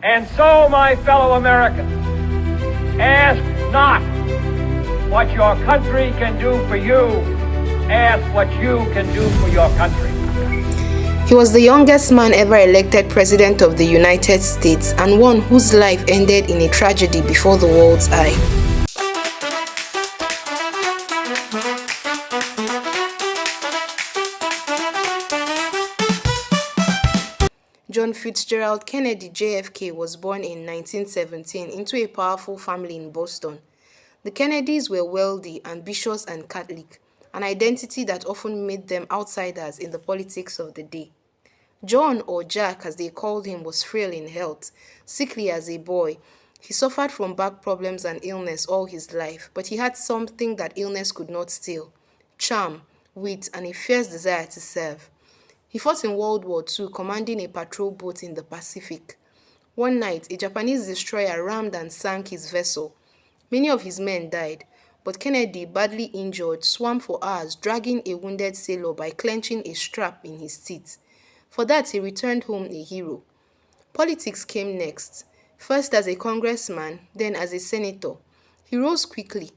And so, my fellow Americans, ask not what your country can do for you, ask what you can do for your country. He was the youngest man ever elected President of the United States and one whose life ended in a tragedy before the world's eye. John Fitzgerald Kennedy JFK was born in 1917 into a powerful family in Boston. The Kennedys were wealthy, ambitious, and Catholic, an identity that often made them outsiders in the politics of the day. John, or Jack as they called him, was frail in health, sickly as a boy. He suffered from back problems and illness all his life, but he had something that illness could not steal: charm, wit, and a fierce desire to serve. He fought in World War II, commanding a patrol boat in the Pacific. One night, a Japanese destroyer rammed and sank his vessel. Many of his men died, but Kennedy, badly injured, swam for hours, dragging a wounded sailor by clenching a strap in his teeth. For that, he returned home a hero. Politics came next, first as a congressman, then as a senator. He rose quickly.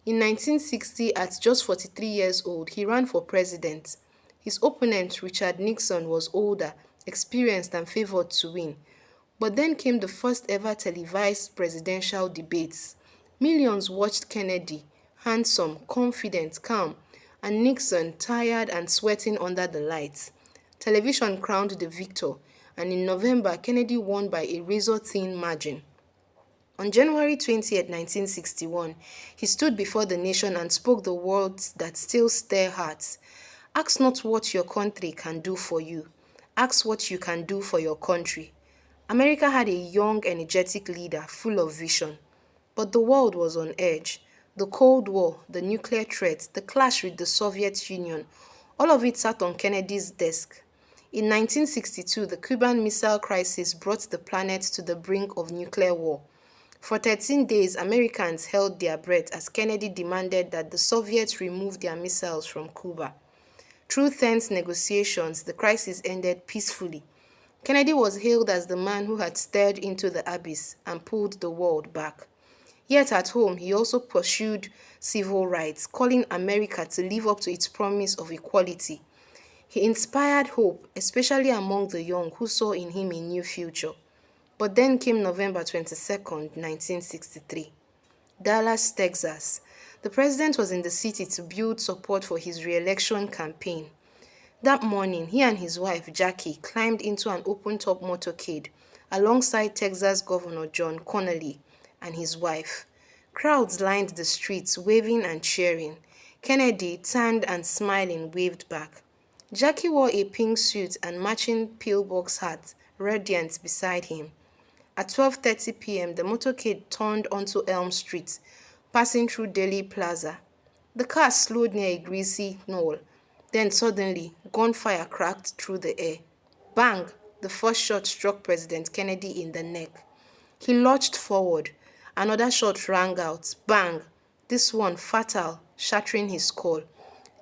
In 1960, at just 43 years old, he ran for president. His opponent, Richard Nixon, was older, experienced, and favored to win. But then came the first ever televised presidential debates. Millions watched Kennedy, handsome, confident, calm, and Nixon, tired and sweating under the lights. Television crowned the victor, and in November, Kennedy won by a razor-thin margin. On January 20th, 1961, he stood before the nation and spoke the words that still stir hearts. Ask not what your country can do for you. Ask what you can do for your country. America had a young, energetic leader full of vision. But the world was on edge. The Cold War, the nuclear threat, the clash with the Soviet Union, all of it sat on Kennedy's desk. In 1962, the Cuban Missile Crisis brought the planet to the brink of nuclear war. For 13 days, Americans held their breath as Kennedy demanded that the Soviets remove their missiles from Cuba. Through tense negotiations, the crisis ended peacefully. Kennedy was hailed as the man who had stared into the abyss and pulled the world back. Yet at home, he also pursued civil rights, calling America to live up to its promise of equality. He inspired hope, especially among the young who saw in him a new future. But then came November 22nd, 1963. Dallas, Texas. The president was in the city to build support for his re-election campaign. That morning, he and his wife, Jackie, climbed into an open-top motorcade alongside Texas Governor John Connally and his wife. Crowds lined the streets, waving and cheering. Kennedy, tanned and smiling, waved back. Jackie wore a pink suit and matching pillbox hat, radiant beside him. At 12:30 p.m., the motorcade turned onto Elm Street, passing through Dealey Plaza. The car slowed near a greasy knoll. Then suddenly, gunfire cracked through the air. Bang! The first shot struck President Kennedy in the neck. He lurched forward. Another shot rang out. Bang! This one fatal, shattering his skull.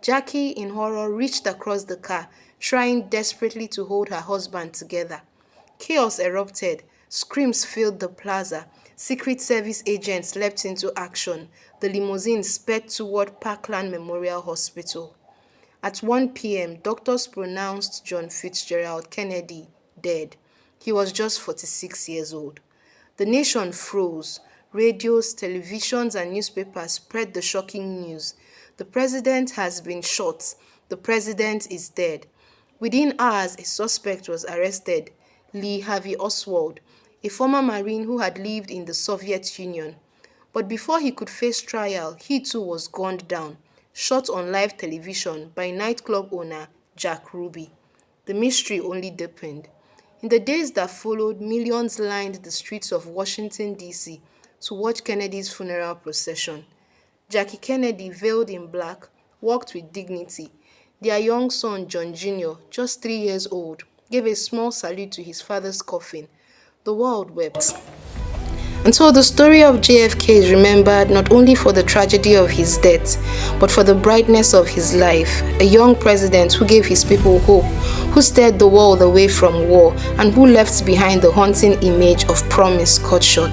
Jackie, in horror, reached across the car, trying desperately to hold her husband together. Chaos erupted. Screams filled the plaza. Secret Service agents leapt into action. The limousine sped toward Parkland Memorial Hospital. At 1 p.m., doctors pronounced John Fitzgerald Kennedy dead. He was just 46 years old. The nation froze. Radios, televisions, and newspapers spread the shocking news. The president has been shot. The president is dead. Within hours, a suspect was arrested, Lee Harvey Oswald, a former Marine who had lived in the Soviet Union. But before he could face trial, he too was gunned down, shot on live television by nightclub owner Jack Ruby. The mystery only deepened. In the days that followed, millions lined the streets of Washington, D.C. to watch Kennedy's funeral procession. Jackie Kennedy, veiled in black, walked with dignity. Their young son, John Jr., just 3 years old, gave a small salute to his father's coffin. The world wept. And so the story of JFK is remembered not only for the tragedy of his death, but for the brightness of his life. A young president who gave his people hope, who steered the world away from war, and who left behind the haunting image of promise cut short.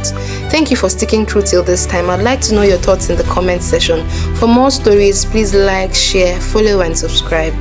Thank you for sticking through till this time. I'd like to know your thoughts in the comment section. For more stories, please like, share, follow, and subscribe.